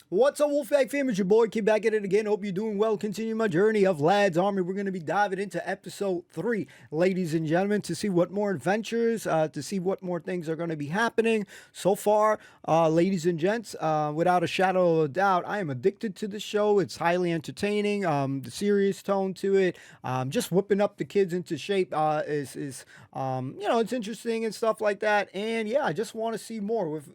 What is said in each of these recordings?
What's up, Wolfpack fam? It's your boy Kid back at it again. Hope you're doing well. Continue my journey of Lads Army. We're going to be diving into episode 3, ladies and gentlemen, to see what more adventures, to see what more things are going to be happening. So far, ladies and gents, without a shadow of a doubt, I am addicted to the show. It's highly entertaining. The serious tone to it, just whipping up the kids into shape is it's interesting and stuff like that. And yeah, I just want to see more with,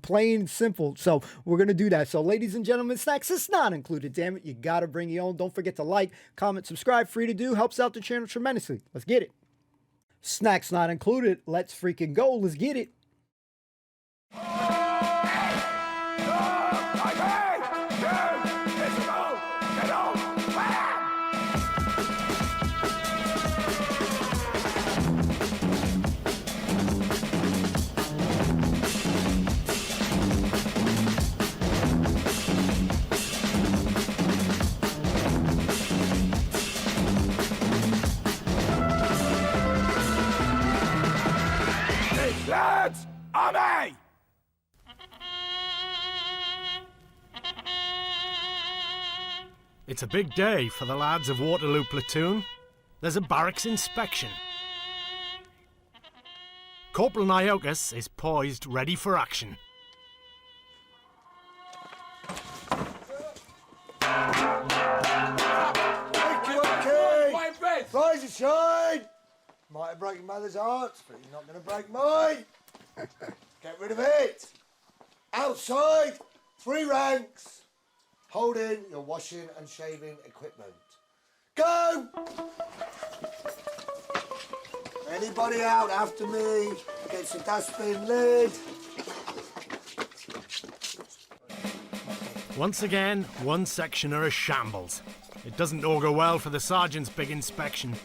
plain and simple. So we're going to do that. So, ladies and gentlemen, snacks is not included. Damn it, you gotta bring your own. Don't forget to like, comment, subscribe. Free to do. Helps out the channel tremendously. Let's get it. Snacks not included. Let's freaking go. Let's get it. Lads, Army! It's a big day for the lads of Waterloo Platoon. There's a barracks inspection. Corporal Niokas is poised, ready for action. Okay. Rise and shine! Might have broken mother's heart, but you're not going to break mine. Get rid of it. Outside, 3 ranks. Hold in your washing and shaving equipment. Go! Anybody out after me? Gets the dustbin lid. Once again, one section are a shambles. It doesn't augur well for the sergeant's big inspection.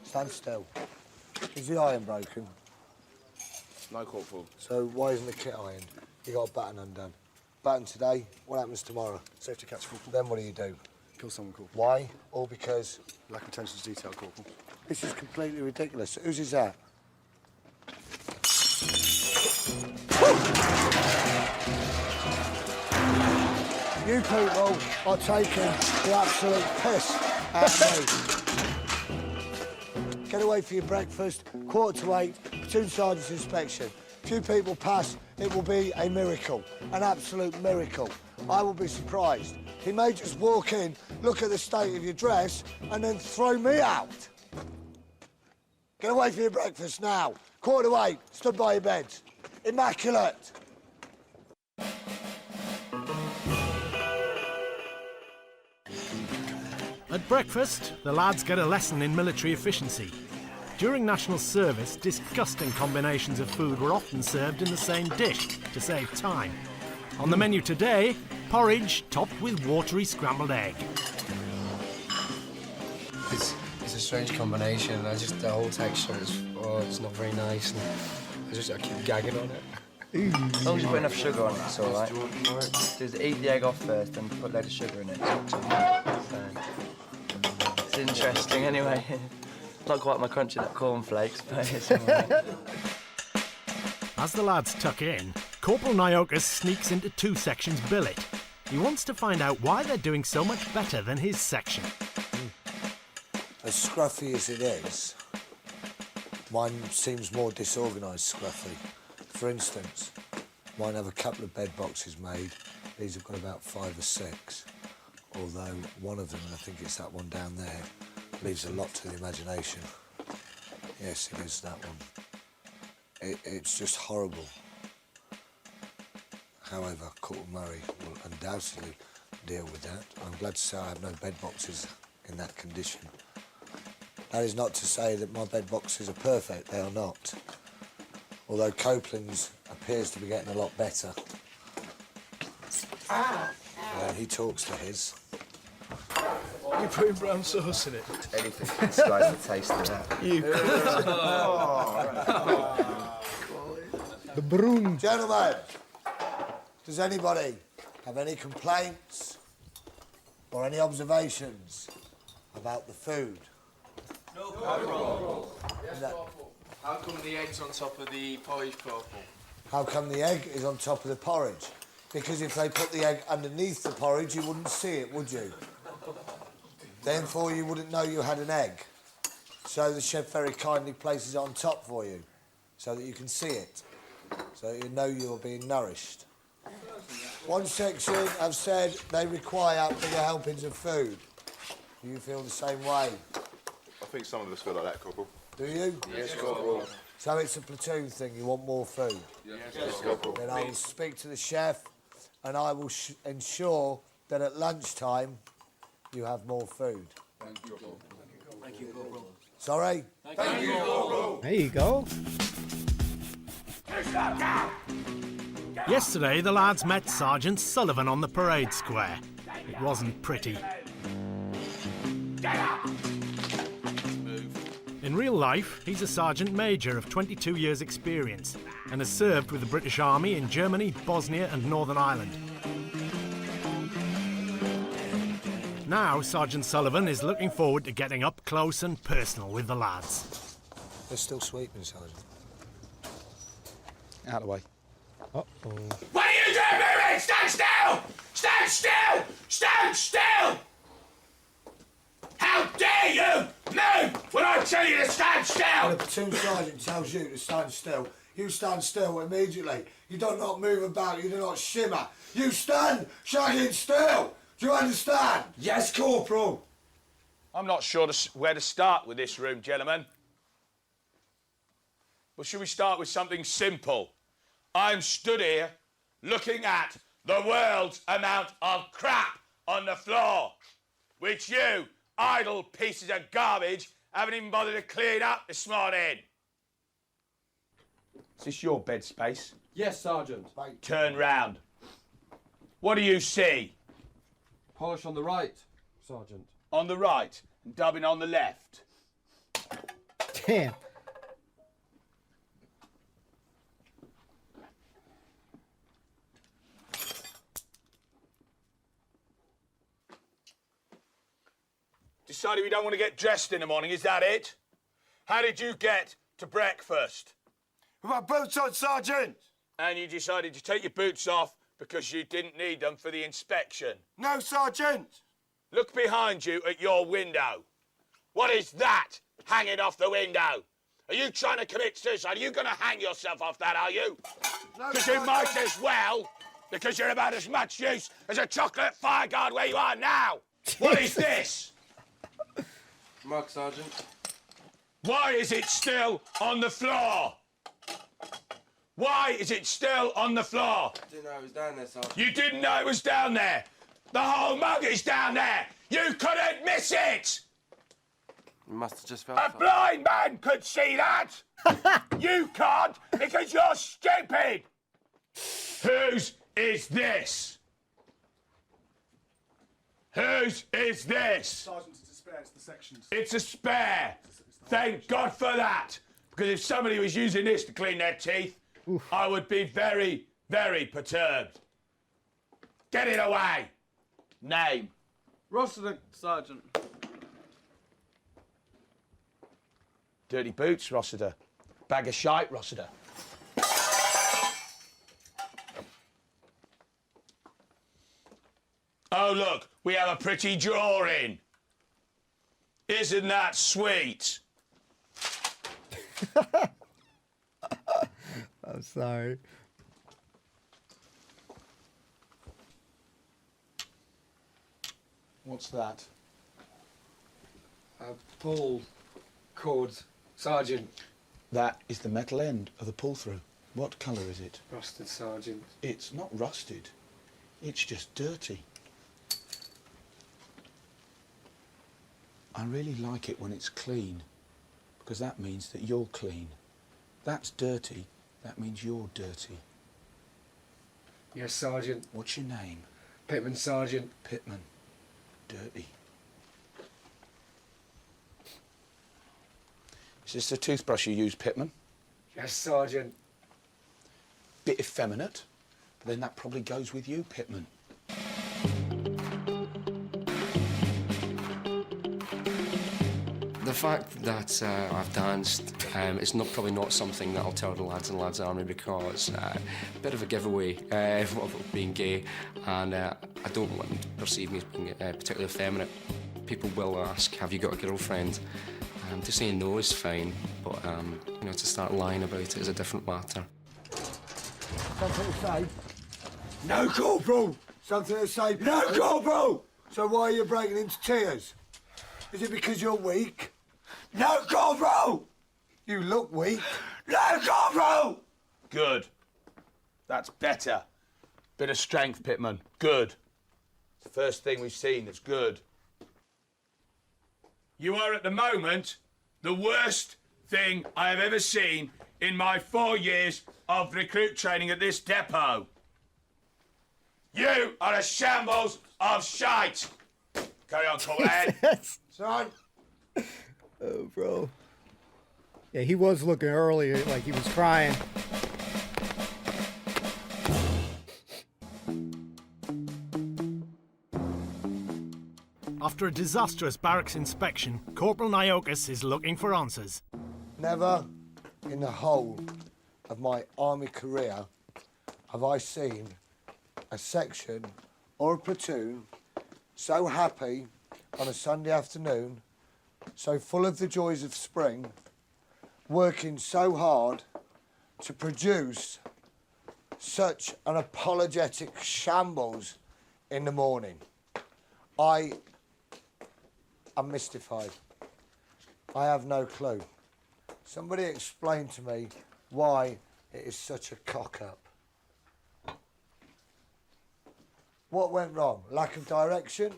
Stand still. Is the iron broken? No, Corporal. So why isn't the kit ironed? You got a button undone. Button today, what happens tomorrow? Safety catch, Corporal. Then what do? Kill someone, Corporal. Why? All because? Lack of attention to detail, Corporal. This is completely ridiculous. Whose is that? You people are taking the absolute piss out of me. Get away for your breakfast, 7:45, platoon sergeant's inspection. Few people pass, it will be a miracle, an absolute miracle. I will be surprised. He may just walk in, look at the state of your dress, and then throw me out. Get away for your breakfast now. 7:45, stood by your beds. Immaculate. At breakfast, the lads get a lesson in military efficiency. During national service, disgusting combinations of food were often served in the same dish to save time. On the menu today, porridge topped with watery scrambled egg. It's a strange combination. The whole texture is it's not very nice. And I keep gagging on it. As long as you put enough sugar on it, it's all right. Just eat the egg off first and put a load of sugar in it. So, it's interesting anyway. Not quite my crunchy nut cornflakes, but it's all right. As the lads tuck in, Corporal Niokas sneaks into 2 sections billet. He wants to find out why they're doing so much better than his section. As scruffy as it is, mine seems more disorganised scruffy. For instance, mine have a couple of bed boxes made. These have got about 5 or 6. Although one of them, and I think it's that one down there, leaves a lot to the imagination. Yes, it is that one. It's just horrible. However, Corporal Murray will undoubtedly deal with that. I'm glad to say I have no bed boxes in that condition. That is not to say that my bed boxes are perfect, they are not. Although Copeland's appears to be getting a lot better. When he talks to his. You putting brown sauce in it? Anything to disguise the taste of that. The broom. Gentlemen, does anybody have any complaints or any observations about the food? No. How come the egg's on top of the porridge, Corporal? How come the egg is on top of the porridge? Because if they put the egg underneath the porridge, you wouldn't see it, would you? Therefore, you wouldn't know you had an egg. So the chef very kindly places it on top for you, so that you can see it, so that you know you're being nourished. One section have said they require bigger helpings of food. Do you feel the same way? I think some of us feel like that, Corporal. Do you? Yes, Corporal. So it's a platoon thing, you want more food? Yes, Corporal. Then I will speak to the chef and I will ensure that at lunchtime you have more food. Thank you, Corporal. Thank you, Corporal. Sorry? Thank you, Corporal. There you go. Yesterday, the lads met Sergeant Sullivan on the parade square. It wasn't pretty. In real life, he's a sergeant major of 22 years' experience and has served with the British Army in Germany, Bosnia and Northern Ireland. Now, Sergeant Sullivan is looking forward to getting up close and personal with the lads. They're still sweeping, Sergeant. Out of the way. Uh-oh. What are you doing, moving? Stand still! Stand still! Stand still! How dare you move when I tell you to stand When still? a platoon sergeant tells you to stand still, you stand still immediately. You do not move about, you do not shimmer. You stand shagging still. Do you understand? Yes, Corporal. I'm not sure where to start with this room, gentlemen. But should we start with something simple? I'm stood here looking at the world's amount of crap on the floor, which you idle pieces of garbage haven't even bothered to clean up this morning. Is this your bed space? Yes, Sergeant. Turn round. What do you see? Polish on the right, Sergeant. On the right and dubbing on the left. Damn. Decided we don't want to get dressed in the morning, is that it? How did you get to breakfast? With my boots on, Sergeant! And you decided to take your boots off because you didn't need them for the inspection. No, Sergeant! Look behind you at your window. What is that hanging off the window? Are you trying to commit suicide? Are you going to hang yourself off that, are you? No, Because you might as well, because you're about as much use as a chocolate fireguard where you are now. What is this? Mark, Sergeant. Why is it still on the floor? Why is it still on the floor? Didn't know it was down there, Sergeant. You didn't know it was down there. The whole mug is down there. You couldn't miss it. You must have just felt A blind man could see that. You can't because you're stupid. Whose is this? Whose is this? Sergeant, it's a spare, it's the sections. It's a spare. Thank God for that. Because if somebody was using this to clean their teeth, I would be very, very perturbed. Get it away. Name. Rossiter, Sergeant. Dirty boots, Rossiter. Bag of shite, Rossiter. Oh, look, we have a pretty drawing. Isn't that sweet? I'm sorry. What's that? A pull cord, Sergeant. That is the metal end of the pull-through. What colour is it? Rusted, Sergeant. It's not rusted. It's just dirty. I really like it when it's clean, because that means that you're clean. That's dirty. That means you're dirty. Yes, Sergeant. What's your name? Pitman, Sergeant. Pitman. Dirty. Is this the toothbrush you use, Pitman? Yes, Sergeant. Bit effeminate, but then that probably goes with you, Pitman. The fact that I've danced is probably not something that I'll tell the lads in the Lads Army, because a bit of a giveaway of being gay, and I don't want them to perceive me as being particularly effeminate. People will ask, have you got a girlfriend? To say no is fine, but you know, to start lying about it is a different matter. Something to say? No, Corporal! Something to say? No, Corporal! So why are you breaking into tears? Is it because you're weak? No, Corporal! You look weak. No, Corporal! Good. That's better. Bit of strength, Pitman. Good. It's the first thing we've seen that's good. You are at the moment the worst thing I have ever seen in my 4 years of recruit training at this depot. You are a shambles of shite. Carry on, Colin. Son! Oh, bro. Yeah, he was looking earlier like he was crying. After a disastrous barracks inspection, Corporal Niokas is looking for answers. Never in the whole of my army career have I seen a section or a platoon so happy on a Sunday afternoon, so full of the joys of spring, working so hard to produce such an apologetic shambles in the morning. I am mystified. I have no clue. Somebody explain to me why it is such a cock-up. What went wrong? Lack of direction?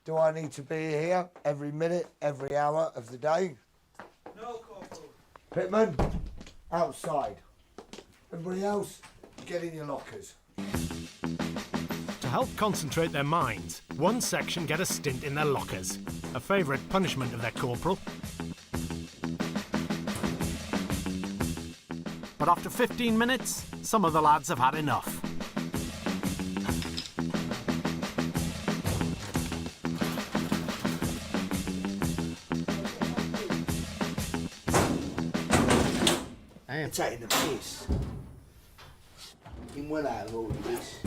Do I need to be here every minute, every hour of the day? No, Corporal. Pitman, outside. Everybody else, get in your lockers. To help concentrate their minds, one section get a stint in their lockers, a favourite punishment of their corporal. But after 15 minutes, some of the lads have had enough. You're taking the piss. Been well out of all of this.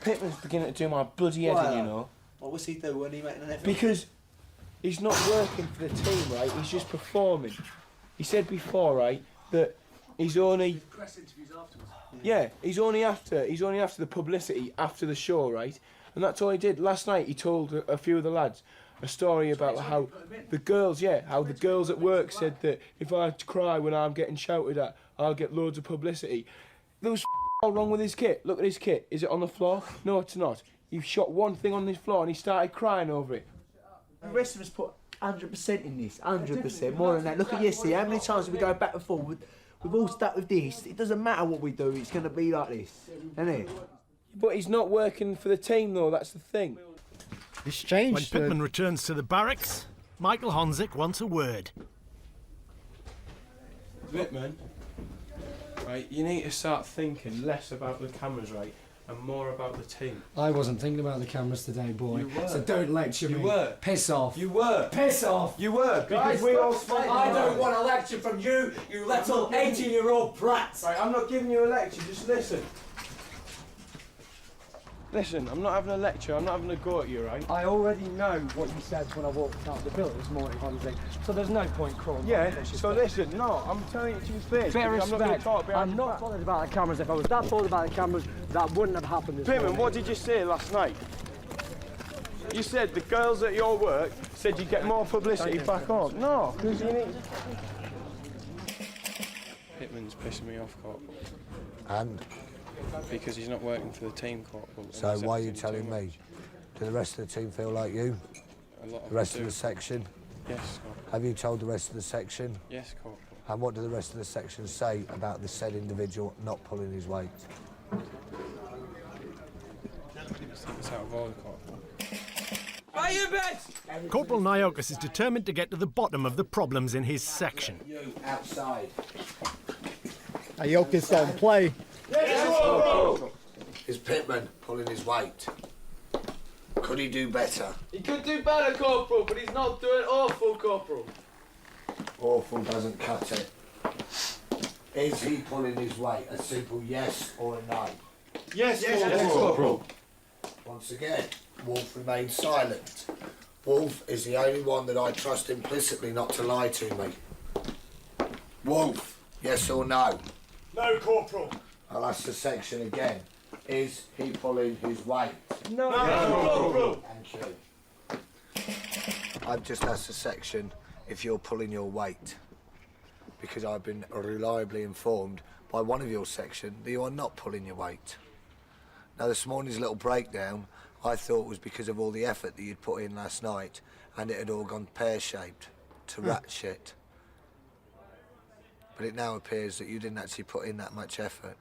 Pittman's beginning to do my bloody head in, you know. What was he doing when he made an effort? Because he's not working for the team, right? He's just performing. He said before, right, that he's only... Press interviews afterwards. Yeah, he's only after the publicity after the show, right? And that's all he did. Last night he told a few of the lads a story about how the girls at work said that if I cry when I'm getting shouted at, I'll get loads of publicity. There was all wrong with his kit. Look at his kit. Is it on the floor? No, it's not. You shot one thing on this floor and he started crying over it. The rest of us put 100% in this, 100%, more than that. Look at yesterday, how many times did we go back and forth? We've all stuck with this. It doesn't matter what we do, it's going to be like this, isn't it? But he's not working for the team, though, that's the thing. It's changed. When Pitman returns to the barracks, Michael Honzik wants a word. Pitman, right, you need to start thinking less about the cameras, right, and more about the team. I wasn't thinking about the cameras today, boy. You were. So don't lecture me. You were. Piss off. You were. Piss off. You were, because Guys, we all spent... I don't want a lecture from you, you little 18-year-old brats. Right, I'm not giving you a lecture, just listen. Listen, I'm not having a lecture, I'm not having a go at you, right? I already know what you said when I walked out the building this morning, Honzik. So there's no point crawling. Yeah, so listen, no, I'm telling it to your face. Bit of because I'm not going to respect. talk behind I'm your not back. bothered about the cameras. If I was that bothered about the cameras, that wouldn't have happened this morning. Pitman, what did you say last night? You said the girls at your work said you get more publicity back home. No, because you need... Pitman's pissing me off, Corporal. And Because he's not working for the team, Corporal. so why are you telling me? Do the rest of the team feel like you? The rest of the section? Yes, Corporal. Have you told the rest of the section? Yes, Corporal. And what do the rest of the section say about the said individual not pulling his weight? It's out of order, Corporal. Corporal Niokas is determined to get to the bottom of the problems in his section. Outside. Niokas don't play. Is Pitman pulling his weight? Could he do better? He could do better, Corporal, but he's not doing awful, Corporal. Awful doesn't cut it. Is he pulling his weight? A simple yes or a no? Yes, Corporal. Once again, Wolf remains silent. Wolf is the only one that I trust implicitly not to lie to me. Wolf, yes or no? No, Corporal. I'll ask the section again. Is he pulling his weight? No, Corporal. Thank you. I've just asked the section if you're pulling your weight, because I've been reliably informed by one of your section that you are not pulling your weight. Now, this morning's little breakdown I thought was because of all the effort that you'd put in last night, and it had all gone pear-shaped to rat shit. But it now appears that you didn't actually put in that much effort.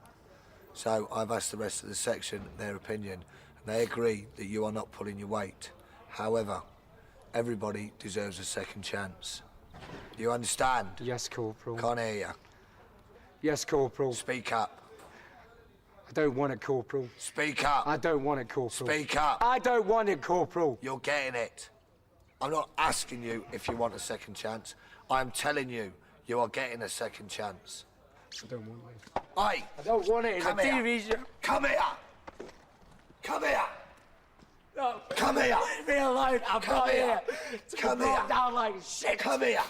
So I've asked the rest of the section their opinion, and they agree that you are not pulling your weight. However, everybody deserves a second chance. You understand? Yes, Corporal. Can't hear you. Yes, Corporal. Speak up. I don't want it, Corporal. Speak up. I don't want it, Corporal. Speak up. I don't want it, Corporal. You're getting it. I'm not asking you if you want a second chance. I'm telling you, you are getting a second chance. I don't want it. Aye. I don't want it. It's Come a here. TV show. Come here. Come here. No. Come here. Leave me alone. I'm Come not here. here. Come Brought here. down like shit. Come here.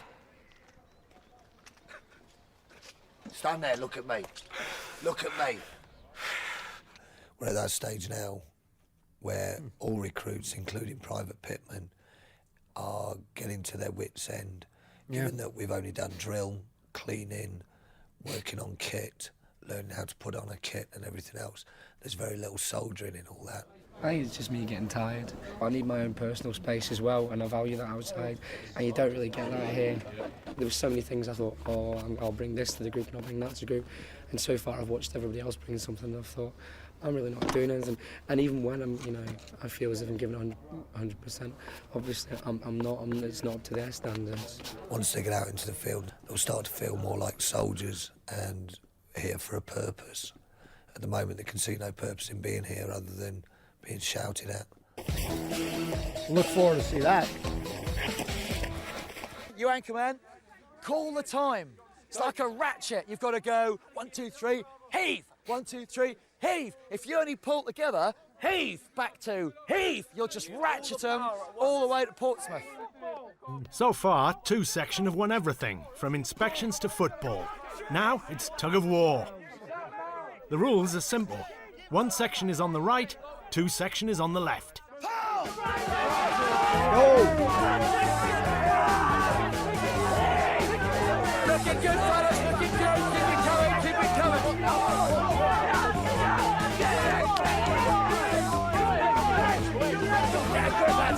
Stand there, look at me. Look at me. We're at that stage now where all recruits, including Private Pitmen, are getting to their wits' end. Given that we've only done drill, cleaning, working on kit, learning how to put on a kit and everything else, there's very little soldiering in all that. I think it's just me getting tired. I need my own personal space as well, and I value that outside, and you don't really get that here. There were so many things I thought, I'll bring this to the group and I'll bring that to the group, and so far I've watched everybody else bring something and I've thought, I'm really not doing anything. And even when I feel as if I'm giving 100%, obviously I'm not, it's not up to their standards. Once they get out into the field, they'll start to feel more like soldiers and here for a purpose. At the moment, they can see no purpose in being here other than being shouted at. Look forward to see that. You anchor man, call the time. It's like a ratchet. You've got to go 1, 2, 3, heave. 1, 2, 3, heave. If you only pull together, heave. Back to heave. You'll just ratchet them all the way to Portsmouth. So far, 2 section have won everything, from inspections to football. Now it's tug-of-war. The rules are simple. 1 section is on the right, 2 section is on the left. Looking good, fellas. Looking good. Keep it coming. Keep it coming.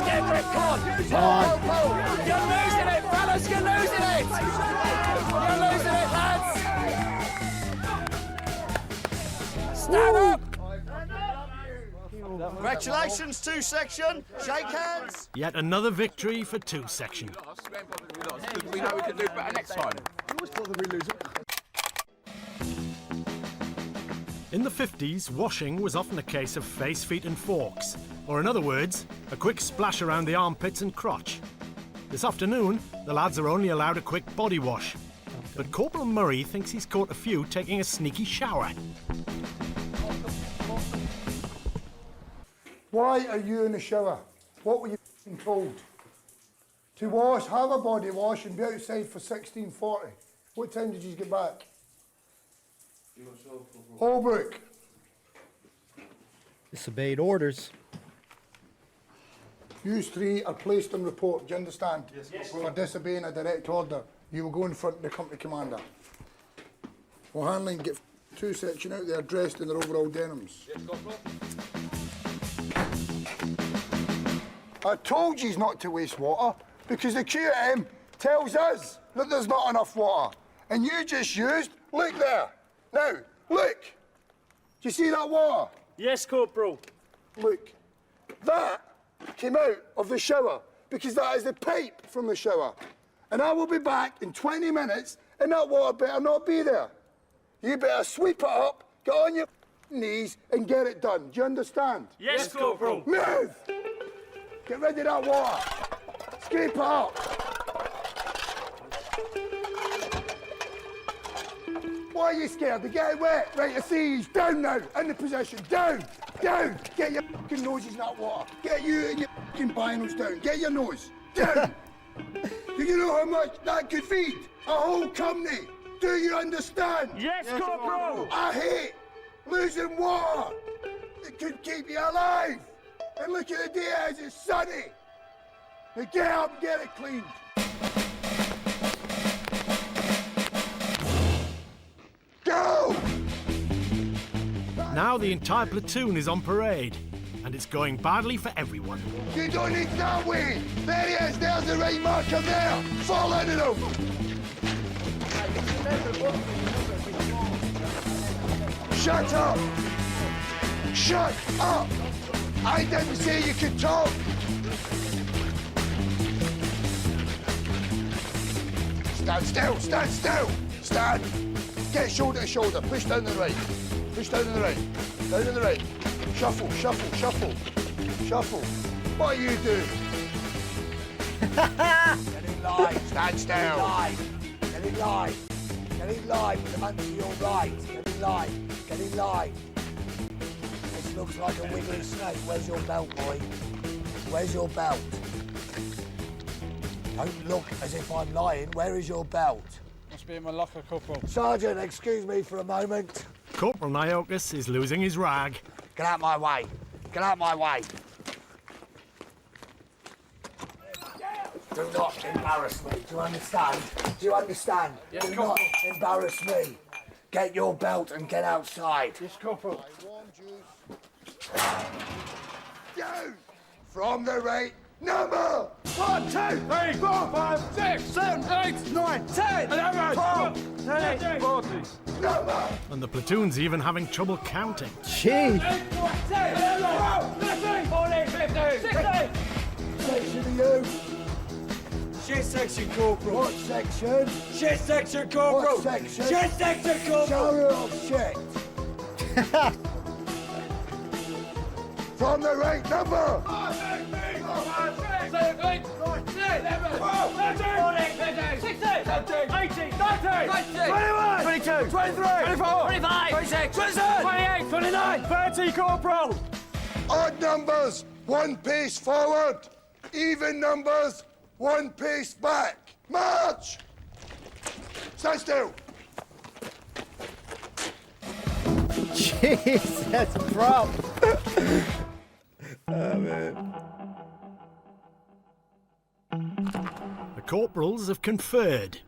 Get a grip. Come on. You're losing it, fellas. You're losing it. You're losing it, lads. Stand up. Congratulations, 2 section. Shake hands. Yet another victory for 2 section. We know we can do better next time. In the 50s, washing was often a case of face, feet and forks, or in other words, a quick splash around the armpits and crotch. This afternoon, the lads are only allowed a quick body wash, but Corporal Murray thinks he's caught a few taking a sneaky shower. Why are you in the shower? What were you told? To wash, have a body wash and be outside for 16:40. What time did you get back? Holbrook. Disobeyed orders. You 3 are placed on report, do you understand? Yes, For disobeying a direct order. You will go in front of the company commander. O'Hanlon, get 2 section out there dressed in their overall denims. Yes, Corporal. I told you not to waste water because the QM tells us that there's not enough water. And you just used, look there. Now, look. Do you see that water? Yes, Corporal. Look. That came out of the shower because that is the pipe from the shower. And I will be back in 20 minutes and that water better not be there. You better sweep it up, get on your knees and get it done. Do you understand? Yes, Corporal. Move! Get rid of that water. Scrape it up. Why are you scared? They're getting wet. Right, I see he's down now. In the position. Down. Down. Get your fucking noses in that water. Get you and your fucking binos down. Get your nose. Down. Do you know how much that could feed a whole company? Do you understand? Yes, Corporal. I hate losing water. It could keep you alive. And look at the day as it's sunny. Now get up and get it cleaned. Go! Now the entire platoon is on parade, and it's going badly for everyone. You don't need that way. There he is. There's the right marker there. Fall in it over. Shut up. Shut up. I didn't say you could talk. Stand still. Stand still. Stand. Get shoulder to shoulder. Push down to the right. Push down to the right. Down to the right. Shuffle, shuffle, shuffle. Shuffle. What are you doing? Get in line. Stand still. Get in line. Get in line. Get in line with the man to your right. Get in line. Get in line. This looks like a wiggly snake. Where's your belt, boy? Where's your belt? Don't look as if I'm lying. Where is your belt? Must be in my locker, Corporal. Sergeant, excuse me for a moment. Corporal Niokas is losing his rag. Get out my way. Get out my way. Do not embarrass me. Do you understand? Do you understand? Yes, Do Corporal. not embarrass me. Get your belt and get outside. Yes, Corporal. Down. From the right number. 1, 2, 3, 4, 5, 6, 7, 8, 9, 10, 11, 12, 13, 14. Number. And the platoon's even having trouble counting. Jeez. 13, 14, 15, 16. Section are you? Shit section, Corporal. What section? Shit section, Corporal. What section? Shit section, Corporal. Shower of shit. From the right number. 5, 6, 7, 8, 9, 10, 11, 12, 13, 14, 15, 16, 17, 18, 19, 20, 21, 22, 23, 24, 25, 26, 27, 28, 29, 30, Corporal. Odd numbers, 1 pace forward. Even numbers, 1 pace back. March! Stand still. Jesus, bro. Oh, man. The corporals have conferred.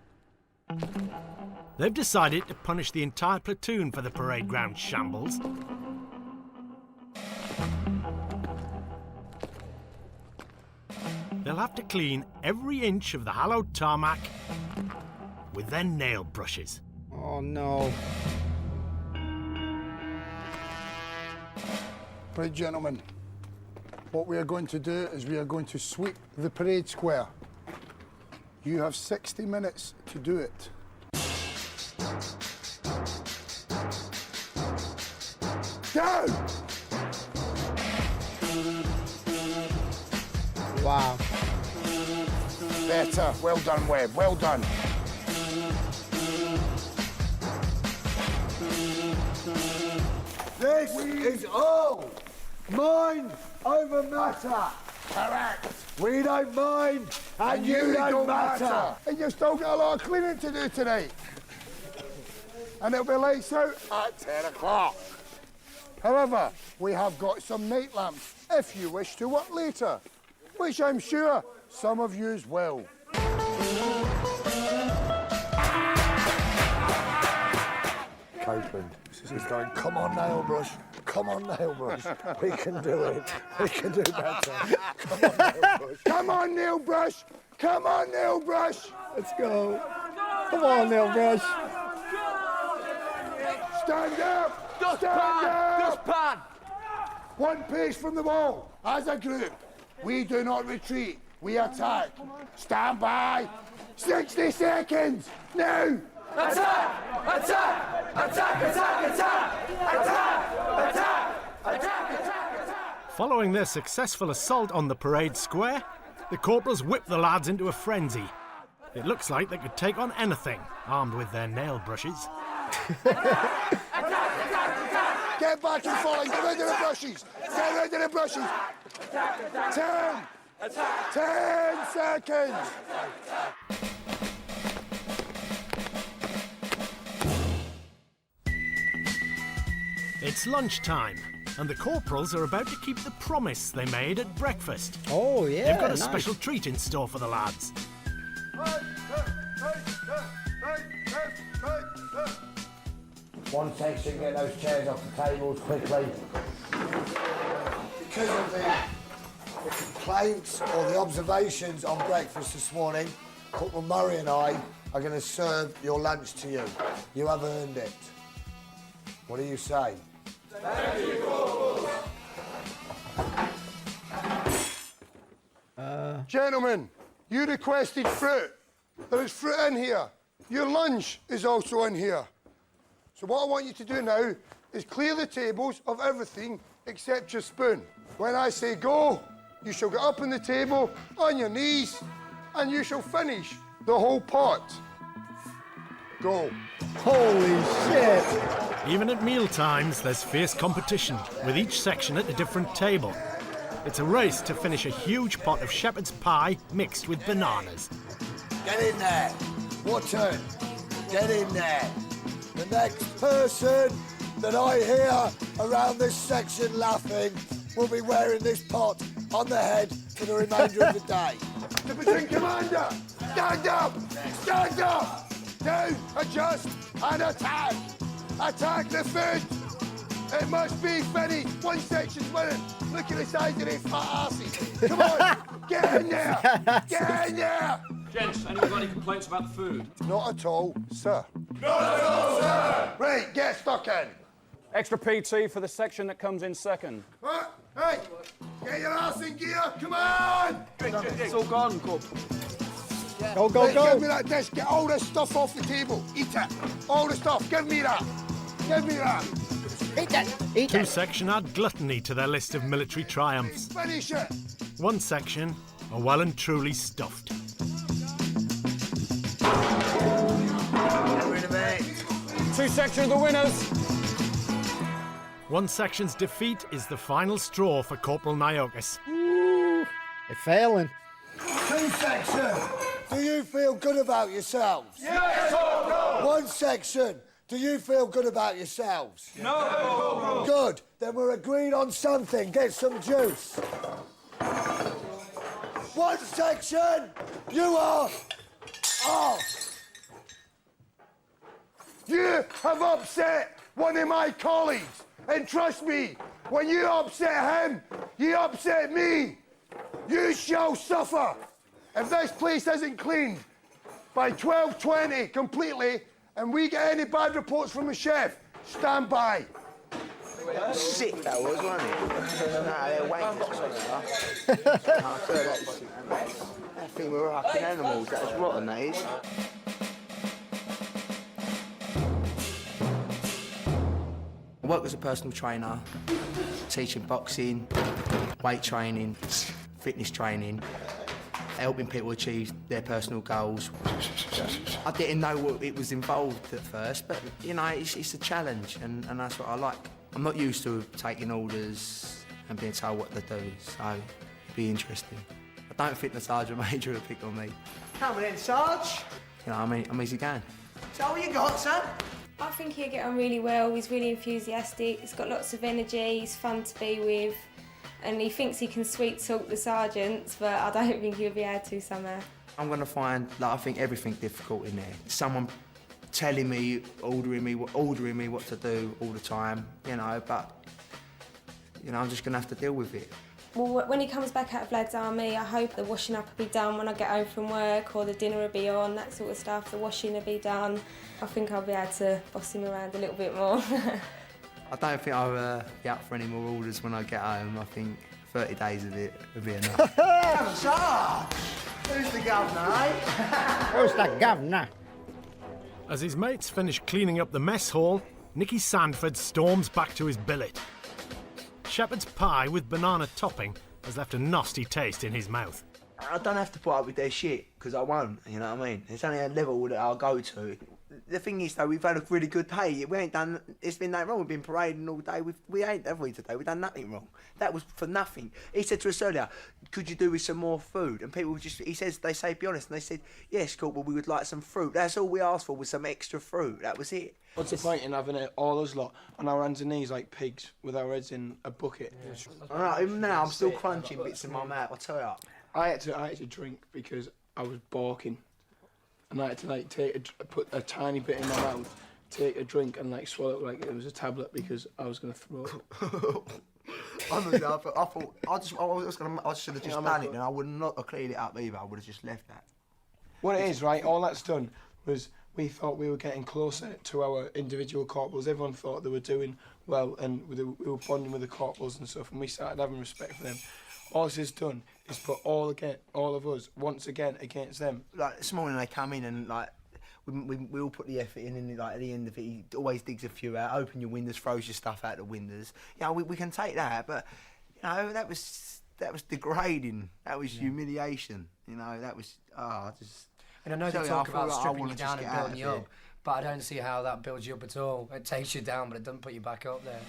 They've decided to punish the entire platoon for the parade ground shambles. They'll have to clean every inch of the hallowed tarmac with their nail brushes. Oh, no. Right, gentlemen, what we are going to do is we are going to sweep the parade square. You have 60 minutes to do it. Down! Wow. Better. Well done, Webb. Well done. This is all mind over matter. Correct. We don't mind, and you don't matter. And you've still got a lot of cleaning to do tonight. And it'll be lights out at 10 o'clock. However, we have got some night lamps if you wish to work later, which I'm sure some of yous will. Copeland. He's going, come on, nail brush. Come on, nail brush. We can do it. We can do better. Come on, nail brush. Come on, nail brush. Come on, nail brush. Let's go. Come on, nail brush. Stand up. Dustpan! Stand up. Dustpan! 1 pace from the wall. As a group, we do not retreat. We attack. Stand by. 60 seconds. Now. Attack! Attack! Attack! Attack! Attack! Attack! Attack! Attack! Attack! Attack! Following their successful assault on the parade square, the corporals whip the lads into a frenzy. It looks like they could take on anything, armed with their nail brushes. Get back and forward, get rid of the brushes. Get rid of the brushes. 10 seconds. It's lunchtime, and the corporals are about to keep the promise they made at breakfast. Oh, yeah. They've got a nice. special treat in store for the lads. One section, get those chairs off the tables quickly. Because of the complaints or the observations on breakfast this morning, Corporal Murray and I are going to serve your lunch to you. You have earned it. What do you say? Thank you, Corporal. Gentlemen, you requested fruit. There is fruit in here. Your lunch is also in here. So what I want you to do now is clear the tables of everything except your spoon. When I say go, you shall get up on the table, on your knees, and you shall finish the whole pot. Go. Holy shit! Even at meal times, there's fierce competition, with each section at a different table. It's a race to finish a huge pot of shepherd's pie mixed with bananas. Get in there. What turn? Get in there. The next person that I hear around this section laughing will be wearing this pot on the head for the remainder of the day. The platoon commander, stand up! Stand up! Down, adjust, and attack! Attack the food! It must be finished. One section's winning. Look at the size of their fat asses. Come on, get in there! Get in there! Gents, anyone got any complaints about the food? Not at all, sir. Not at all, sir! Right, get stuck in. Extra PT for the section that comes in second. Hey, get your ass in gear, come on! It's all gone, Corporal. Go, go, Right, go. give me that dish, get all this stuff off the table. Eat it. All the stuff, give me that. Give me that. Eat that. Eat Two that. section add gluttony to their list of military triumphs. Finish it. One section are well and truly stuffed. Two sections are the winners. One section's defeat is the final straw for Corporal Niocus. They're failing. Two section. Do you feel good about yourselves? Yes, Corporal. One section. Do you feel good about yourselves? No, Corporal. Good. Then we're agreed on something. Get some juice. One section. You are off. You have upset one of my colleagues. And trust me, when you upset him, you upset me. You shall suffer. If this place isn't cleaned by 12:20 completely, and we get any bad reports from the chef, stand by. Sick that was, wasn't it? Nah, they're wankers on that. I think we're fucking animals. That was rotten, that is. I work as a personal trainer, teaching boxing, weight training, fitness training, helping people achieve their personal goals. I didn't know what it was involved at first, but you know, it's a challenge, and that's what I like. I'm not used to taking orders and being told what to do, so it'd be interesting. I don't think the Sergeant Major would pick on me. Come in, Sarge. You know, I'm easy going. So what you got, son? I think he'll get on really well. He's really enthusiastic. He's got lots of energy. He's fun to be with. And he thinks he can sweet talk the sergeants, but I don't think he'll be able to somehow. I'm going to find, like, I think everything difficult in there. Someone telling me, ordering me what to do all the time, you know, but, you know, I'm just going to have to deal with it. Well, when he comes back out of Lads Army, I hope the washing up will be done when I get home from work, or the dinner will be on, that sort of stuff. The washing will be done. I think I'll be able to boss him around a little bit more. I don't think I'll be up for any more orders when I get home. I think 30 days of it would be enough. Sarge! Who's the governor, eh? Who's the governor? As his mates finish cleaning up the mess hall, Nicky Sandford storms back to his billet. shepherd's pie with banana topping has left a nasty taste in his mouth. I don't have to put up with their shit, because I won't, you know what I mean? It's only a level that I'll go to. The thing is, though, we've had a really good day. We ain't done, it's been nothing wrong. We've been parading all day. We ain't, have we, today? We've done nothing wrong. That was for nothing. He said to us earlier, could you do with some more food? And people just, he says, they say, be honest. And they said, yes, Corporal, we would like some fruit. That's all we asked for was some extra fruit. That was it. What's the point in having it all us lot on our hands and knees like pigs with our heads in a bucket? All right, even now, I'm still crunching bits in my mouth, I'll tell you. I had to drink because I was barking, and I had to like put a tiny bit in my mouth, take a drink, and like swallow it like it was a tablet because I was gonna throw up. Honestly, I thought I should have just done it, and I would not have cleaned it up either. I would have just left that. What it is, right? All that's done was we thought we were getting closer to our individual corporals. Everyone thought they were doing well, and we were bonding with the corporals and stuff, and we started having respect for them. All this has done is put all of us once again against them. Like this morning they come in and like we all put the effort in, and like at the end of it he always digs a few out, open your windows, throws your stuff out the windows. You know, we can take that, but you know, that was degrading. That was humiliation. You know, that was just. And I know they talk about stripping you down and building you up, but I don't see how that builds you up at all. It takes you down, but it doesn't put you back up there.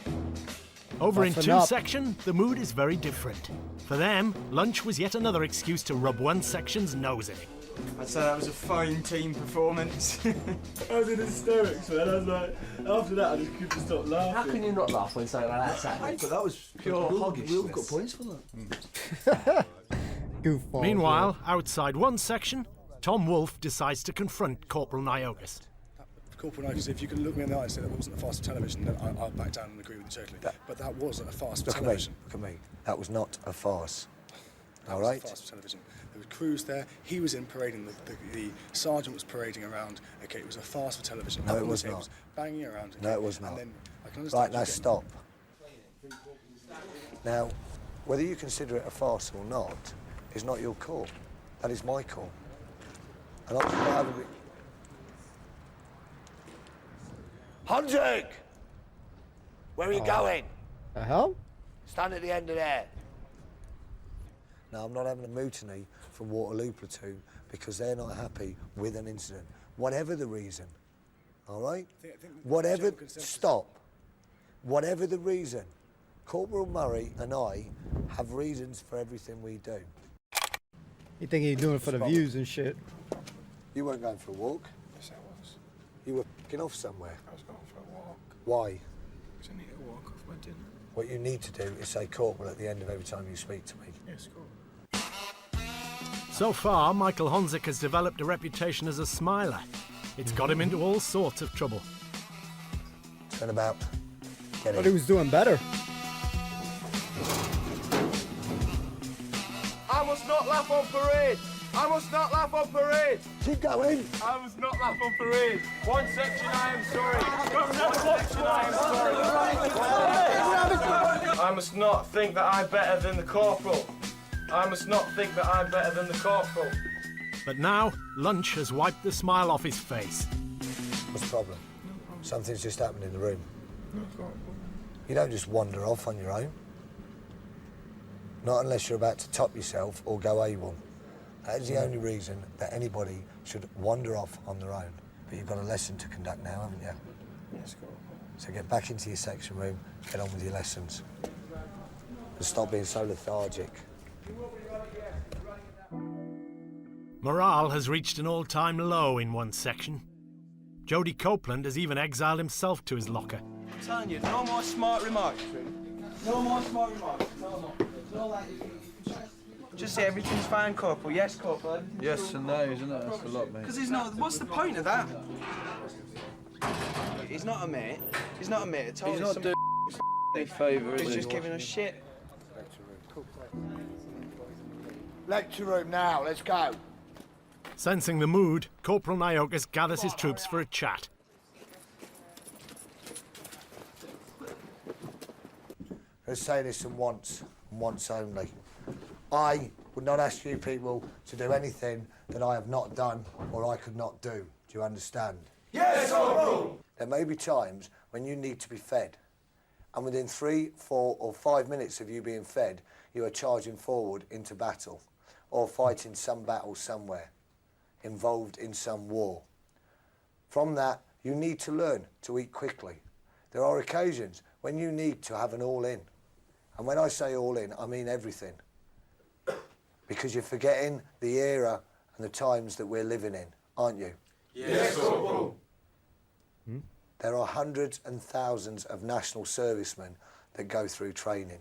Over in 2 section, the mood is very different. For them, lunch was yet another excuse to rub one section's nose in it. I'd say that was a fine team performance. I was in hysterics, man. I was like, after that, I just couldn't stop laughing. How can you not laugh when something like that's happening? But that was pure hoggishness. We all got points for that. Goofball. Meanwhile, outside one section, Tom Wolfe decides to confront Corporal Niogas. Corporal Niogas, if you can look me in the eye and say that wasn't a farce for television, then I'll back down and agree with you totally. But that was a farce for television. Look at me. That was not a farce. That was a farce for television. There were crews there. He was in parading. The sergeant was parading around. Okay, it was a farce for television. No, it was not. Was banging around. Okay? No, it was not. And then I can understand. Right, now stop. Now, whether you consider it a farce or not is not your call. That is my call. And I'm not having it. Hunting! Where are you going? The hell? Stand at the end of there. Now, I'm not having a mutiny from Waterloo Platoon because they're not happy with an incident. Whatever the reason, all right? Whatever, stop. Whatever the reason, Corporal Murray and I have reasons for everything we do. You think he's doing it for the views and shit? You weren't going for a walk. Yes, I was. You were picking off somewhere. I was going for a walk. Why? Because I need to walk off my dinner. What you need to do is say Corporal at the end of every time you speak to me. Yes, Corporal. So far, Michael Honzik has developed a reputation as a smiler. It's got him into all sorts of trouble. Turn about. Get But he was doing better. I must not laugh on parade. I must not laugh on parade. Keep going. I must not laugh on parade. One section, I am sorry. One section, I am sorry. I must not think that I'm better than the corporal. I must not think that I'm better than the corporal. But now, lunch has wiped the smile off his face. What's the problem? Something's just happened in the room. You don't just wander off on your own. Not unless you're about to top yourself or go AWOL. That is the only reason that anybody should wander off on their own. But you've got a lesson to conduct now, haven't you? Yes, Corporal. So get back into your section room, get on with your lessons. And stop being so lethargic. Morale has reached an all-time low in one section. Jody Copeland has even exiled himself to his locker. I'm telling you, no more smart remarks. No more smart remarks. No more. Just say everything's fine, Corporal. Yes, Corporal. Yes and no, isn't it? That's a lot, mate. Because he's not. What's the point of that? He's not a mate. He's not a mate at all. He's not doing a favour, is he? He's just giving us shit. Lecture room now, let's go. Sensing the mood, Corporal Niogas gathers his troops for a chat. Let's say this once, and once only. I would not ask you people to do anything that I have not done or I could not do. Do you understand? Yes, Corporal! There may be times when you need to be fed, and within 3, 4 or 5 minutes of you being fed, you are charging forward into battle or fighting some battle somewhere, involved in some war. From that, you need to learn to eat quickly. There are occasions when you need to have an all-in. And when I say all-in, I mean everything. Because you're forgetting the era and the times that we're living in, aren't you? Yes, Corporal. There are hundreds and thousands of national servicemen that go through training.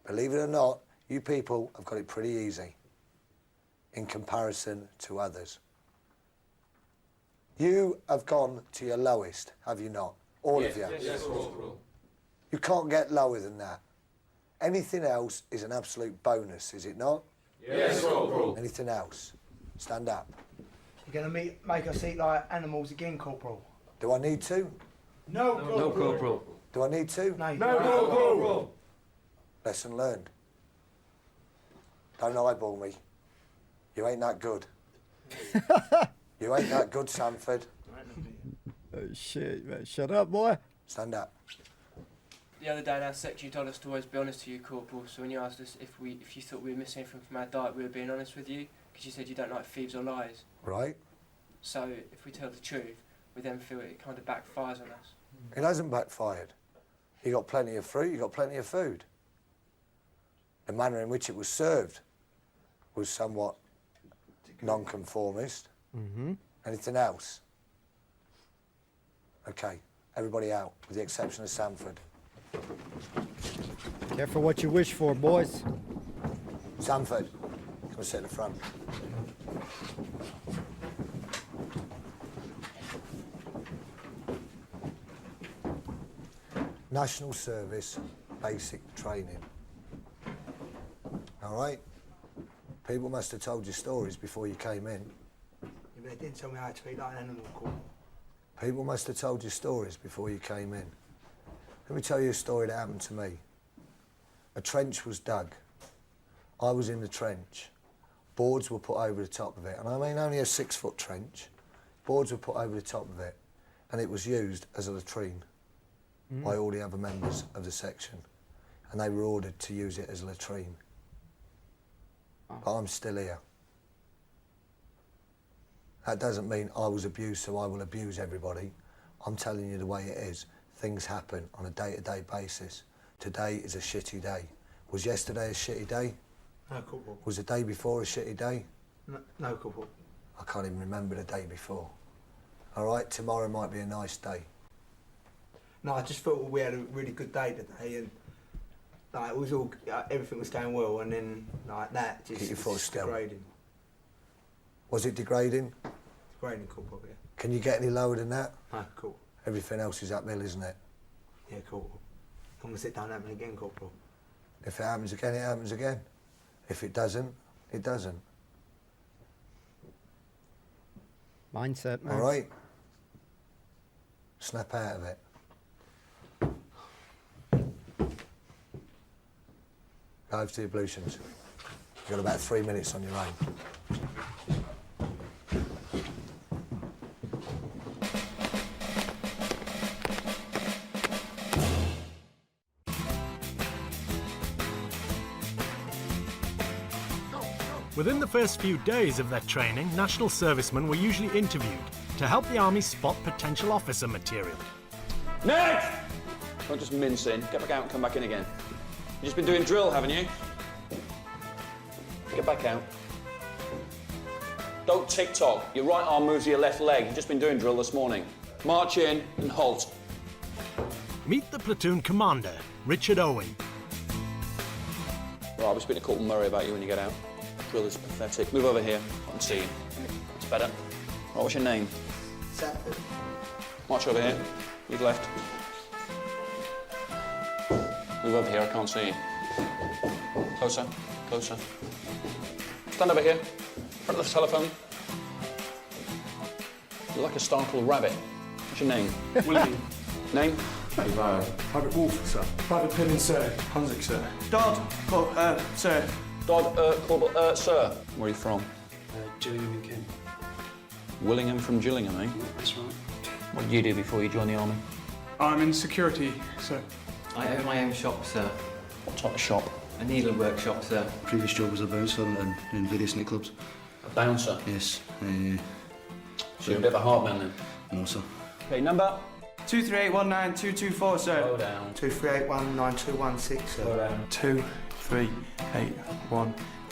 Believe it or not, you people have got it pretty easy in comparison to others. You have gone to your lowest, have you not? All of you? Yes, Corporal. You can't get lower than that. Anything else is an absolute bonus, is it not? Yes, Corporal. Anything else? Stand up. You're going to make us eat like animals again, Corporal? Do I need to? No, Corporal. No, Corporal. Do I need to? No, Corporal. Lesson learned. Don't eyeball me. You ain't that good. You ain't that good, Sanford. Oh, shit, man. Shut up, boy. Stand up. The other day in our section you told us to always be honest to you, Corporal, so when you asked us if you thought we were missing anything from our diet, we were being honest with you, because you said you don't like thieves or lies. Right. So if we tell the truth, we then feel it kind of backfires on us. It hasn't backfired. You got plenty of fruit, you got plenty of food. The manner in which it was served was somewhat non-conformist. Mm-hmm. Anything else? Okay, everybody out, with the exception of Sanford. Careful what you wish for, boys. Sanford, come sit in the front. National Service basic training. All right? People must have told you stories before you came in. Yeah, but they didn't tell me how to eat like an animal, Corporal. People must have told you stories before you came in. Let me tell you a story that happened to me. A trench was dug. I was in the trench. Boards were put over the top of it, and I mean only a 6-foot trench. Boards were put over the top of it, and it was used as a latrine by all the other members of the section, and they were ordered to use it as a latrine. But I'm still here. That doesn't mean I was abused, so I will abuse everybody. I'm telling you the way it is. Things happen on a day-to-day basis. Today is a shitty day. Was yesterday a shitty day? No, Corporal. Was the day before a shitty day? No, Corporal. I can't even remember the day before. All right, tomorrow might be a nice day. No, I just thought we had a really good day today, and like it was all everything was going well, and then like that just Keep your foot still. degrading. Was it degrading? Degrading, Corporal. Yeah. Can you get any lower than that? No, cool. Everything else is uphill, isn't it? Yeah, Corporal. I'm gonna sit down and happen again, Corporal. If it happens again, it happens again. If it doesn't, it doesn't. Mindset, man. All right? Snap out of it. Go over to the ablutions. You've got about 3 minutes on your own. Within the first few days of their training, national servicemen were usually interviewed to help the army spot potential officer material. Next! Don't just mince in. Get back out and come back in again. You've just been doing drill, haven't you? Get back out. Don't tick-tock. Your right arm moves to your left leg. You've just been doing drill this morning. March in and halt. Meet the platoon commander, Richard Owen. Right, I'll be speaking to Corporal Murray about you when you get out. Drill is pathetic. Move over here. I can see you. That's better. Right, what's your name? Sanford. March over here. Lead left. Move over here, I can't see you. Closer, closer. Stand over here, in front of the telephone. You're like a startled rabbit. What's your name? William. Name? Private Wolf, sir. Private Pin and Sir. Hunzik, sir. Dodd, sir. Dodd, Corporal, sir. Where are you from? Gillingham and Kent. Willingham from Gillingham, eh? That's right. What did you do before you joined the army? I'm in security, sir. I own my own shop, sir. What type of shop? A needlework shop, sir. Previous job was a bouncer in various nightclubs. A bouncer? Yes. So you're a bit of a hard man then? No, sir. Okay, number? 238192224, sir. Go down. 238192216, sir. Go down.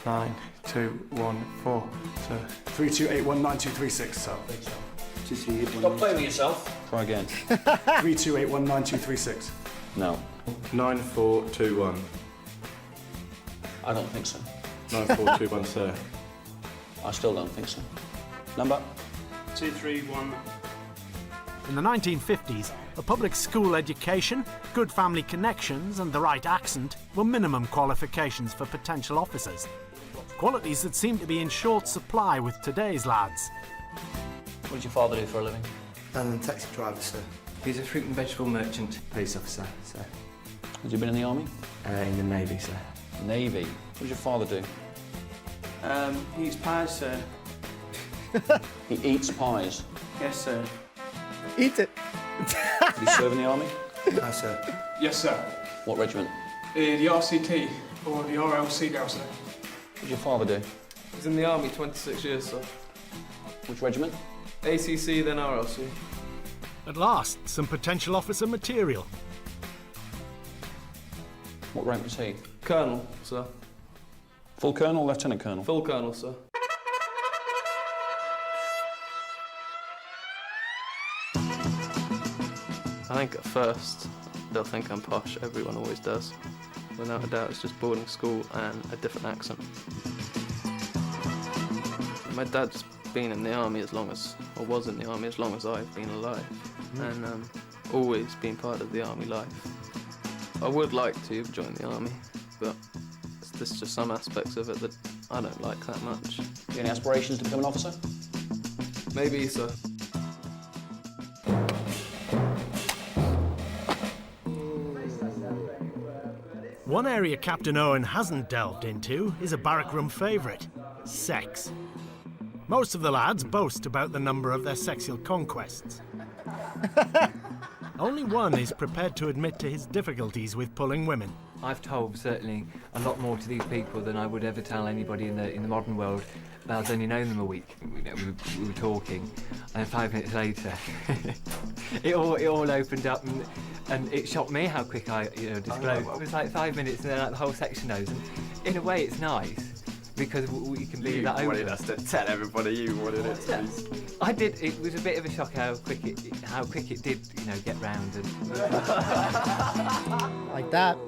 238192214, sir. 32819236, sir. Stop playing with yourself. Try again. 32819236. No. 9421. I don't think so. 9421, sir. I still don't think so. Number? 231. In the 1950s, a public school education, good family connections and the right accent were minimum qualifications for potential officers. Qualities that seem to be in short supply with today's lads. What did your father do for a living? Taxi driver, sir. He's a fruit and vegetable merchant. Police officer, sir. Has he been in the army? In the Navy, sir. Navy? What did your father do? He eats pies, sir. He eats pies? Yes, sir. Eat it. Did he serve in the army? No, sir. Yes, sir. What regiment? The RCT, or the RLC now, sir. What did your father do? He's in the army 26 years, sir. Which regiment? ACC, then RLC. At last, some potential officer material. What rank was he? Colonel, sir. Full colonel, lieutenant colonel? Full colonel, sir. I think at first they'll think I'm posh, everyone always does. Without a doubt, it's just boarding school and a different accent. My dad's been in the army as long as, or was in the army as long as I've been alive, and always been part of the army life. I would like to join the army, but there's just some aspects of it that I don't like that much. Any aspirations to become an officer? Maybe, sir. One area Captain Owen hasn't delved into is a barrack room favourite: sex. Most of the lads boast about the number of their sexual conquests. Only one is prepared to admit to his difficulties with pulling women. I've told certainly a lot more to these people than I would ever tell anybody in the modern world. But I was only known them a week. We were talking, and 5 minutes later, it all opened up, and it shocked me how quick I disclosed. It was like 5 minutes, and then like, the whole section knows. And in a way, it's nice because we can be that open. You wanted us to tell everybody you wanted it to be. I did. It was a bit of a shock how quick it did, get round and like that.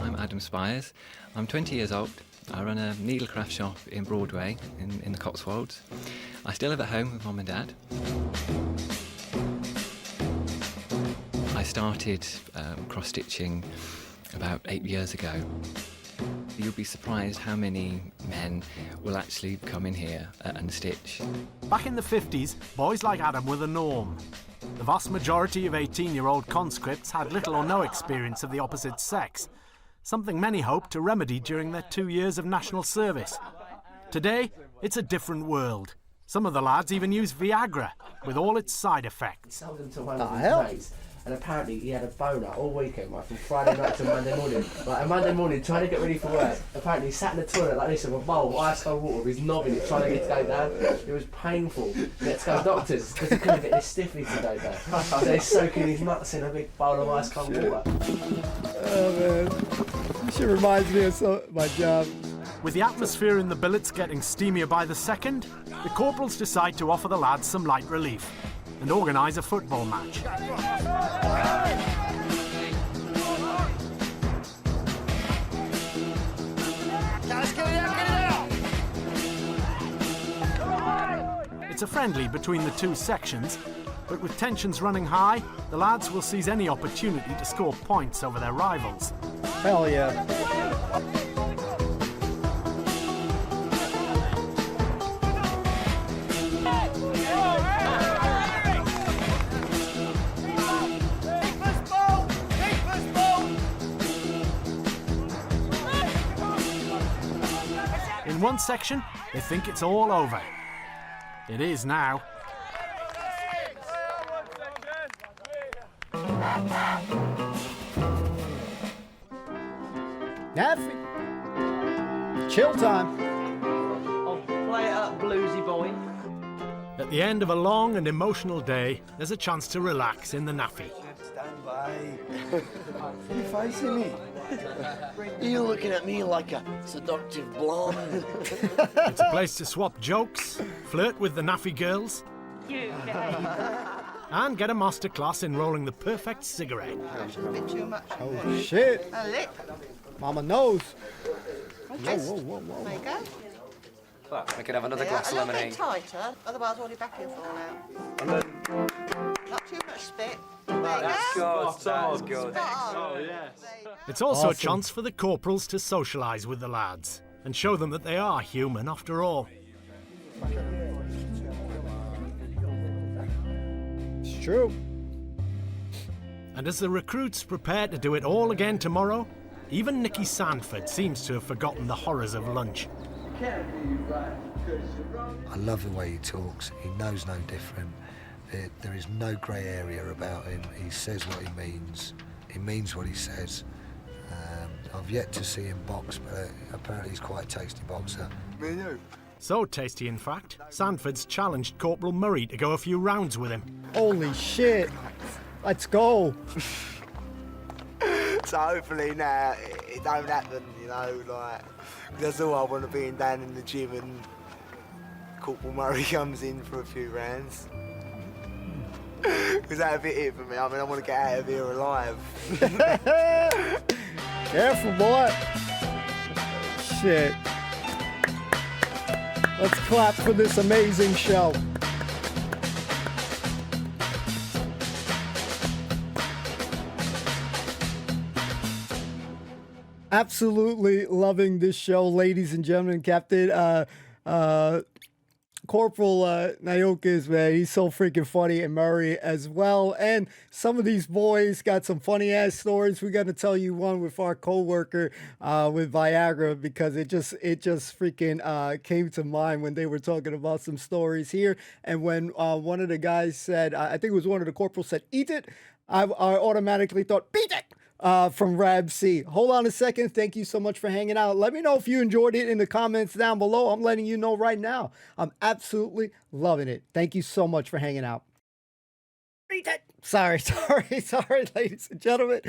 I'm Adam Spires. I'm 20 years old. I run a needlecraft shop in Broadway in the Cotswolds. I still live at home with Mum and Dad. I started cross-stitching about 8 years ago. You'll be surprised how many men will actually come in here and stitch. Back in the 50s, boys like Adam were the norm. The vast majority of 18-year-old conscripts had little or no experience of the opposite sex, something many hoped to remedy during their 2 years of national service. Today, it's a different world. Some of the lads even use Viagra, with all its side effects. Sold them to one of his mates, and apparently he had a boner all weekend, right, from Friday night to Monday morning. Like, a Monday morning, trying to get ready for work, apparently he sat in the toilet like this with a bowl of ice cold water with his knob in it, trying to get it to go down. It was painful. He had to go to doctors because he couldn't get this stiffly to go down. So he's soaking his nuts in a big bowl of ice cold water. Oh man, this shit reminds me of my job. With the atmosphere in the billets getting steamier by the second, the corporals decide to offer the lads some light relief and organise a football match. It's a friendly between the two sections, but with tensions running high, the lads will seize any opportunity to score points over their rivals. Hell yeah. In one section, they think it's all over. It is now. Naffy. Chill time. Oh, play it up, bluesy boy. At the end of a long and emotional day, there's a chance to relax in the naffy. Stand by. You facing me? You're looking at me like a seductive blonde. It's a place to swap jokes, flirt with the naffy girls, and get a masterclass in rolling the perfect cigarette. A bit too much. Oh shit. A lip. Mama knows. Just, Whoa. there you go. We could have another glass of A little lemonade. bit tighter, otherwise all your back will fall out. Not too much spit. There you go. That's good. Spot on. Oh, yes. It's also a Awesome. chance for the corporals to socialise with the lads and show them that they are human after all. It's true. And as the recruits prepare to do it all again tomorrow, even Nicky Sandford seems to have forgotten the horrors of lunch. I love the way he talks. He knows no different. There is no grey area about him. He says what he means. He means what he says. I've yet to see him box, but apparently he's quite a tasty boxer. Me and you. So tasty, in fact, Sandford's challenged Corporal Murray to go a few rounds with him. Holy shit. Let's go. So hopefully now it don't happen, you know, like, that's all I want to be down in the gym and Corporal Murray comes in for a few rounds. Because that'd be it for me. I mean, I want to get out of here alive. Careful, boy. Shit. Let's clap for this amazing show. Absolutely loving this show, ladies and gentlemen. Captain Corporal Nayokas, man, he's so freaking funny, and Murray as well. And some of these boys got some funny ass stories. We got to tell you one with our coworker with Viagra, because it just freaking came to mind when they were talking about some stories here. And when one of the guys said, I think it was one of the corporals said, "Eat it," I automatically thought, "Beat it." From Rab C. Hold on a second. Thank you so much for hanging out. Let me know if you enjoyed it in the comments down below. I'm letting you know right now. I'm absolutely loving it. Thank you so much for hanging out. Sorry, ladies and gentlemen.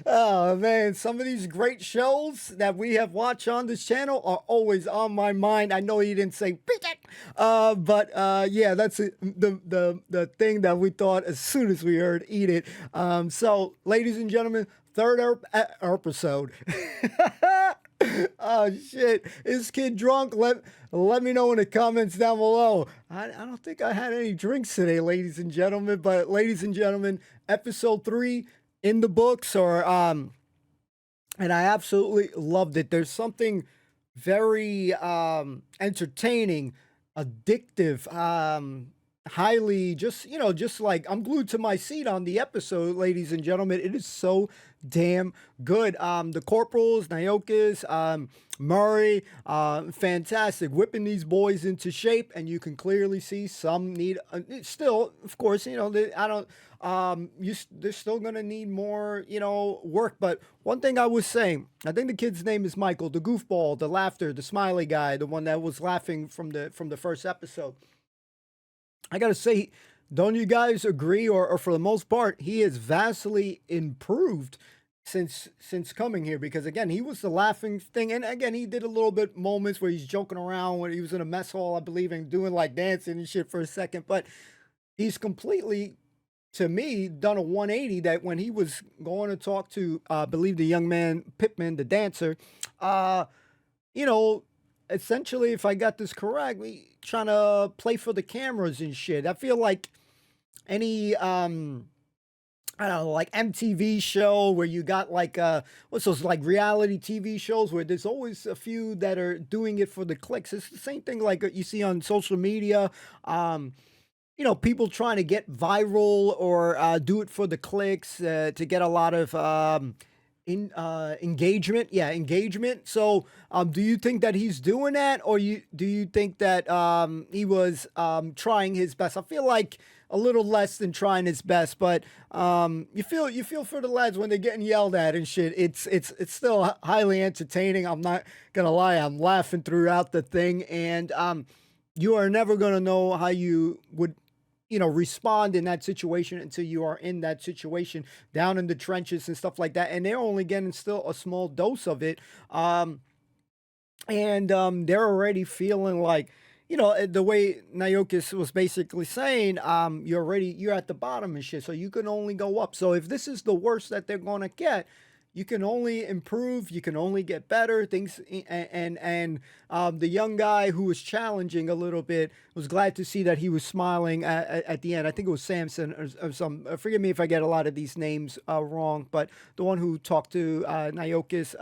Oh, man. Some of these great shows that we have watched on this channel are always on my mind. I know he didn't say beat it. But yeah, that's the thing that we thought as soon as we heard eat it. So, ladies and gentlemen, third episode. Oh, shit. Is kid drunk? Let me know in the comments down below. I don't think I had any drinks today, ladies and gentlemen. But, ladies and gentlemen, episode 3 in the books. And I absolutely loved it. There's something very entertaining, addictive, highly just like I'm glued to my seat on the episode, ladies and gentlemen. It is so damn good. The corporals, Nayokas, Murray, fantastic, whipping these boys into shape, and you can clearly see some need still, of course, they're still gonna need more, work. But one thing I was saying, I think the kid's name is Michael, the goofball, the laughter, the smiley guy, the one that was laughing from the first episode. I gotta say, don't you guys agree, or for the most part, he is vastly improved since coming here? Because again, he was the laughing thing, and again, he did a little bit moments where he's joking around when he was in a mess hall, I believe, and doing like dancing and shit for a second. But he's completely, to me, done a 180. That when he was going to talk to, I believe, the young man Pittman, the dancer, essentially, if I got this correct, trying to play for the cameras and shit. I feel like any, I don't know, like MTV show where you got like, what's those, like reality TV shows where there's always a few that are doing it for the clicks. It's the same thing like you see on social media. People trying to get viral or do it for the clicks to get a lot of engagement. Yeah, engagement. So, do you think that he's doing that, or do you think that he was trying his best? I feel like a little less than trying his best, but you feel for the lads when they're getting yelled at and shit. It's still highly entertaining. I'm not gonna lie, I'm laughing throughout the thing, and you are never gonna know how you would respond in that situation until you are in that situation down in the trenches and stuff like that. And they're only getting still a small dose of it. And they're already feeling like, the way Naokis was basically saying, you're at the bottom and shit. So you can only go up. So if this is the worst that they're going to get, you can only improve. You can only get better things. And the young guy who was challenging a little bit was glad to see that he was smiling at the end. I think it was Samson or some. Forgive me if I get a lot of these names wrong, but the one who talked to Naokis.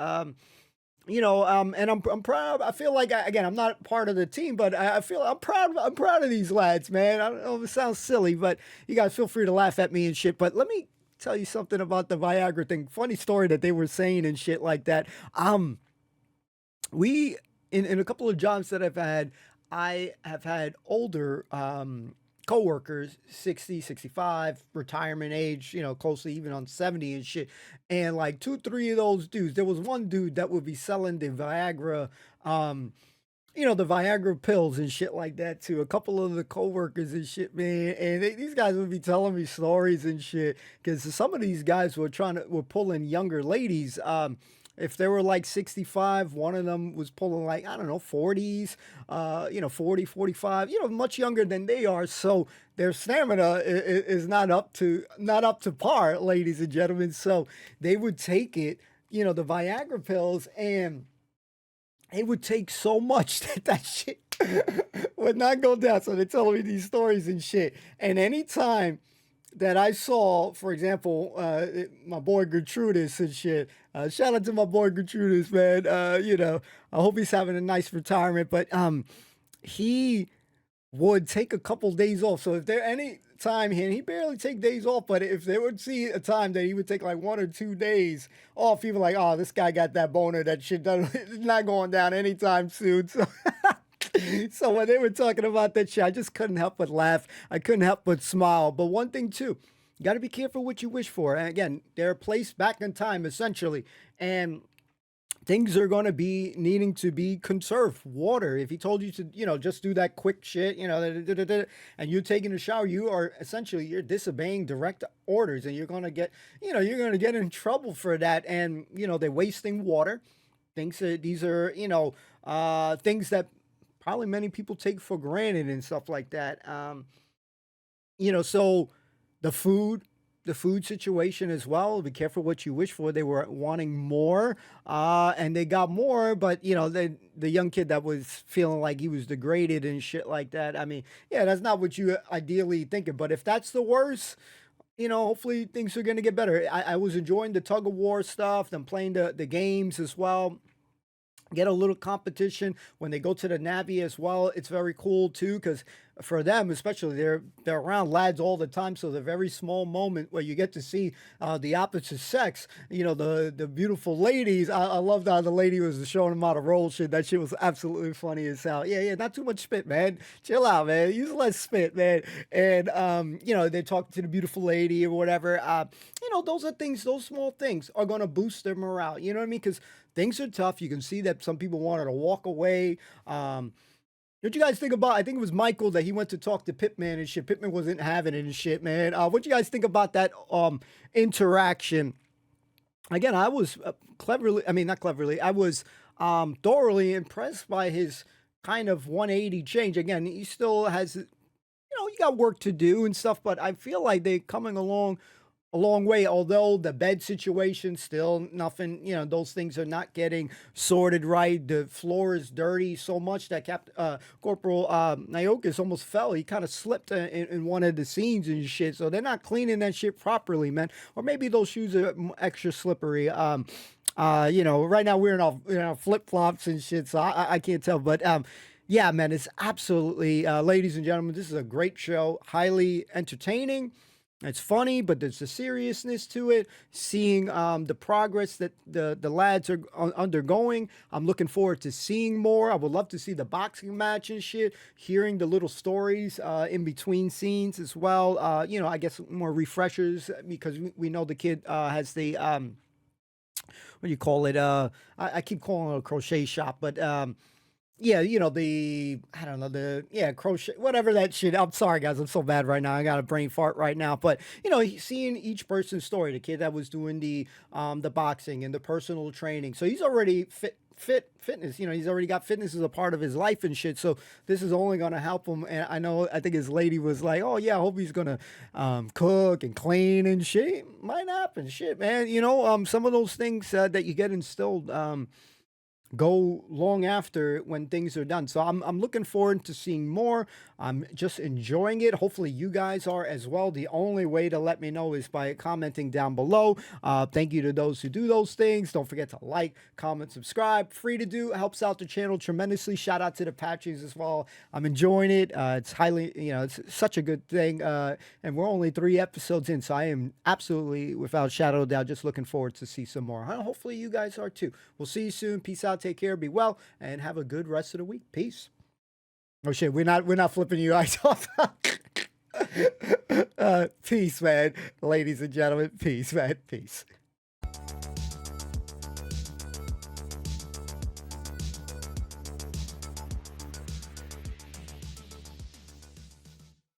And I'm proud. I feel like I'm not part of the team, but I'm proud. I'm proud of these lads, man. I don't know if it sounds silly, but you guys feel free to laugh at me and shit. But let me tell you something about the Viagra thing. Funny story that they were saying and shit like that. We in a couple of jobs that I have had older coworkers, 60, 65, retirement age, closely even on 70 and shit. And like 2-3 of those dudes, there was one dude that would be selling the Viagra, the Viagra pills and shit like that to a couple of the coworkers and shit, man. And these guys would be telling me stories and shit because some of these guys were pulling younger ladies. If they were like 65, one of them was pulling like, I don't know, 40s, 40, 45, much younger than they are. So their stamina is not up to par, ladies and gentlemen. So they would take it, the Viagra pills, and it would take so much that shit would not go down. So they're telling me these stories and shit. And anytime that I saw, for example, my boy Gertrudis and shit. Shout out to my boy Gertrudis, man. I hope he's having a nice retirement. But he would take a couple days off. So if there any time here, he barely take days off. But if they would see a time that he would take like 1 or 2 days off, people like, oh, this guy got that boner. That shit it's not going down anytime soon. So. So when they were talking about that shit, I just couldn't help but laugh. I couldn't help but smile. But one thing, too, you got to be careful what you wish for. And again, they're placed back in time, essentially. And things are going to be needing to be conserved. Water, if he told you to, just do that quick shit, and you're taking a shower, you're disobeying direct orders. And you're going to get, in trouble for that. And, they're wasting water. These are, things that probably many people take for granted and stuff like that. So the food situation as well. Be careful what you wish for. They were wanting more, and they got more, but the young kid that was feeling like he was degraded and shit like that. I mean, yeah, that's not what you ideally thinking. But if that's the worst, hopefully things are gonna get better. I was enjoying the tug-of-war stuff, them playing the games as well. Get a little competition when they go to the Navy as well. It's very cool too, because for them especially, they're around lads all the time, so the very small moment where you get to see the opposite sex, the beautiful ladies. I loved how the lady was showing them how to roll shit. That shit was absolutely funny as hell. Yeah, not too much spit, man. Chill out, man. Use less spit, man. And they're talking to the beautiful lady or whatever. Those are things. Those small things are gonna boost their morale. You know what I mean? Because things are tough. You can see that some people wanted to walk away. What you guys think about? I think it was Michael that he went to talk to Pitman and shit. Pitman wasn't having it and shit, man. What you guys think about that interaction? Again, I was I was thoroughly impressed by his kind of 180 change. Again, he still has, he got work to do and stuff, but I feel like they're coming along a long way, although the bed situation still nothing, those things are not getting sorted right. The floor is dirty so much that Corporal Naokis almost fell. He kind of slipped in one of the scenes and shit, so they're not cleaning that shit properly, man. Or maybe those shoes are extra slippery. Right now we're in our flip-flops and shit, so I can't tell, but yeah, man, it's absolutely, ladies and gentlemen, this is a great show, highly entertaining. It's funny, but there's a seriousness to it. Seeing the progress that the lads are undergoing. I'm looking forward to seeing more. I would love to see the boxing match and shit. Hearing the little stories in between scenes as well. You know, I guess more refreshers because we know the kid has the what do you call it? I keep calling it a crochet shop, but yeah, you know, I don't know, crochet, whatever that shit. I'm sorry, guys. I'm so bad right now. I got a brain fart right now. But, you know, seeing each person's story, the kid that was doing the boxing and the personal training. So he's already fitness, you know, he's already got fitness as a part of his life and shit. So this is only going to help him. And I think his lady was like, oh, yeah, I hope he's going to cook and clean and shit. Might happen. Shit, man. You know, some of those things that you get instilled, go long after when things are done. So I'm looking forward to seeing more. I'm just enjoying it. Hopefully you guys are as well. The only way to let me know is by commenting down below. Thank you to those who do those things. Don't forget to like, comment, subscribe. Free to do. Helps out the channel tremendously. Shout out to the Patches as well. I'm enjoying it. It's highly, you know, it's such a good thing. And we're only 3 episodes in, so I am absolutely, without a shadow of doubt, just looking forward to see some more. Hopefully you guys are too. We'll see you soon. Peace out. Take care, be well, and have a good rest of the week. Peace. Oh shit, we're not flipping you guys off. Peace, man. Ladies and gentlemen, peace, man. Peace.